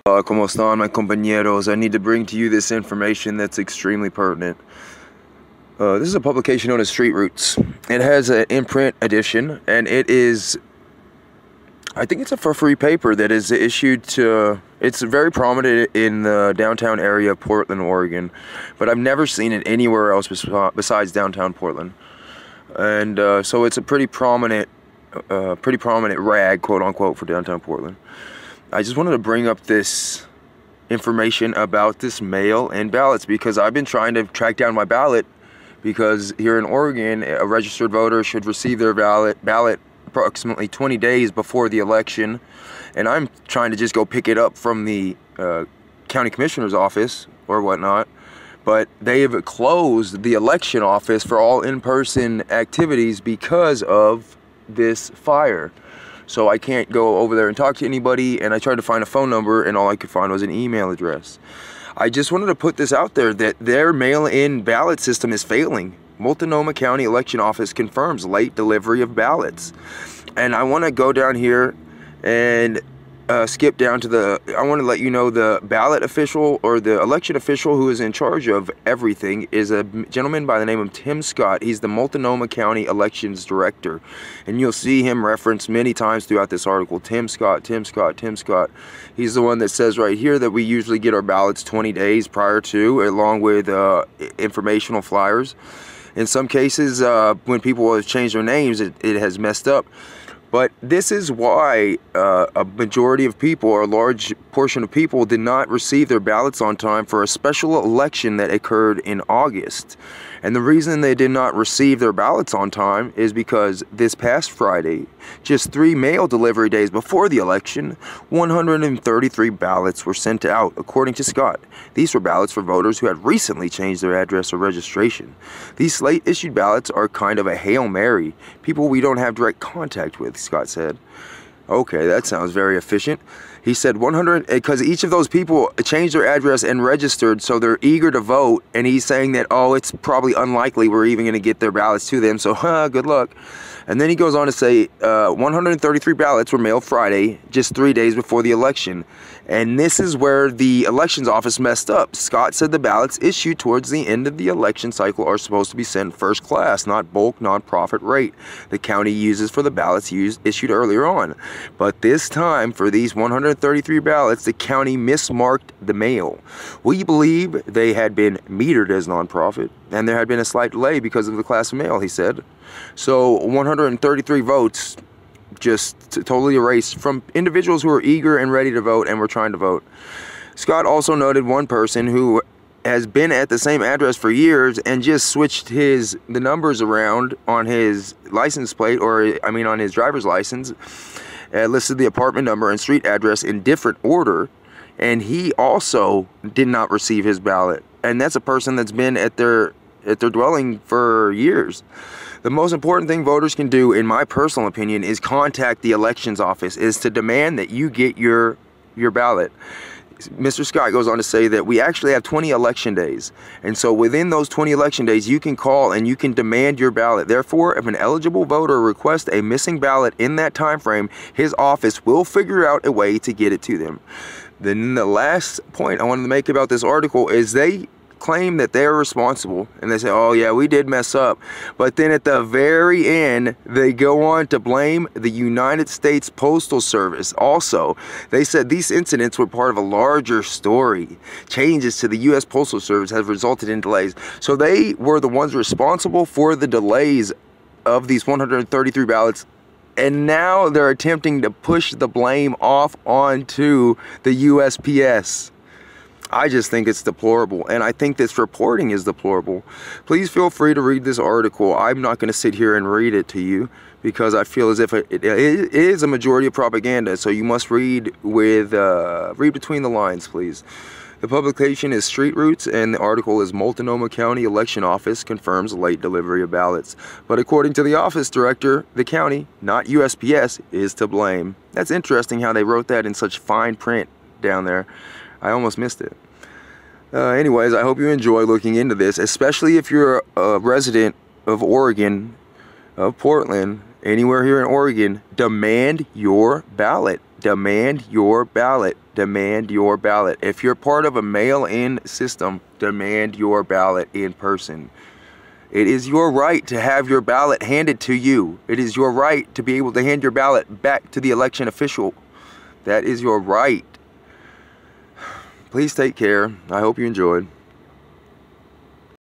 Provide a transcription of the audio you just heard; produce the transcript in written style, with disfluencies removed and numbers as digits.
¿Cómo están, my compañeros? I need to bring to you this information that's extremely pertinent. This is a publication known as Street Roots. It has an imprint edition, and it is, I think it's a for free paper that is issued to, it's very prominent in the downtown area of Portland, Oregon, but I've never seen it anywhere else besides downtown Portland. And so it's a pretty prominent rag, quote unquote, for downtown Portland. I just wanted to bring up this information about this mail-in ballots because I've been trying to track down my ballot, because here in Oregon, a registered voter should receive their ballot approximately 20 days before the election, and I'm trying to just go pick it up from the county commissioner's office or whatnot, but they have closed the election office for all in-person activities because of this fire. So I can't go over there and talk to anybody, and I tried to find a phone number, and all I could find was an email address. I just wanted to put this out there that their mail-in ballot system is failing. Multnomah County Election Office confirms late delivery of ballots. And I want to go down here and skip down to I want to let you know the ballot official, or the election official who is in charge of everything, is a gentleman by the name of Tim Scott. He's the Multnomah County Elections Director, and you'll see him referenced many times throughout this article. Tim Scott, Tim Scott, Tim Scott. He's the one that says right here that we usually get our ballots 20 days prior to, along with informational flyers. In some cases, when people have changed their names, it has messed up. But this is why a majority of people, or a large portion of people, did not receive their ballots on time for a special election that occurred in August. And the reason they did not receive their ballots on time is because this past Friday, just 3 mail delivery days before the election, 133 ballots were sent out, according to Scott. These were ballots for voters who had recently changed their address or registration. These late issued ballots are kind of a Hail Mary, people we don't have direct contact with, Scott said. Okay, that sounds very efficient. He said 100, because each of those people changed their address and registered, so they're eager to vote, and he's saying that, oh, it's probably unlikely we're even going to get their ballots to them, so good luck. And then he goes on to say 133 ballots were mailed Friday, just 3 days before the election. And this is where the elections office messed up. Scott said the ballots issued towards the end of the election cycle are supposed to be sent first class, not bulk, non-profit rate the county uses for the ballots issued earlier on. But this time, for these 133 ballots, the county mismarked the mail. We believe they had been metered as non-profit, and there had been a slight delay because of the class of mail, he said. So 133 votes just totally erased from individuals who are eager and ready to vote and were trying to vote. Scott also noted one person who has been at the same address for years and just switched the numbers around on his license plate, or I mean on his driver's license, listed the apartment number and street address in different order, and he also did not receive his ballot. And that's a person that's been at their dwelling for years. The most important thing voters can do, in my personal opinion, is contact the elections office, is to demand that you get your ballot. Mr. Scott goes on to say that we actually have 20 election days, and so within those 20 election days you can call and you can demand your ballot. Therefore, if an eligible voter requests a missing ballot in that time frame, his office will figure out a way to get it to them. Then the last point I wanted to make about this article is they claim that they're responsible, and they say, oh yeah, we did mess up, but then at the very end they go on to blame the United States Postal Service. Also, they said these incidents were part of a larger story. Changes to the U.S. Postal Service have resulted in delays, so they were the ones responsible for the delays of these 133 ballots, and now they're attempting to push the blame off onto the USPS. I just think it's deplorable, and I think this reporting is deplorable. Please feel free to read this article. I'm not going to sit here and read it to you because I feel as if it is a majority of propaganda, so you must read between the lines, please. The publication is Street Roots, and the article is Multnomah County Election Office confirms late delivery of ballots. But according to the office director, the county, not USPS, is to blame. That's interesting how they wrote that in such fine print down there. I almost missed it. Anyways, I hope you enjoy looking into this, especially if you're a resident of Oregon, of Portland, anywhere here in Oregon. Demand your ballot. Demand your ballot. Demand your ballot. If you're part of a mail-in system, demand your ballot in person. It is your right to have your ballot handed to you. It is your right to be able to hand your ballot back to the election official. That is your right. Please take care. I hope you enjoyed.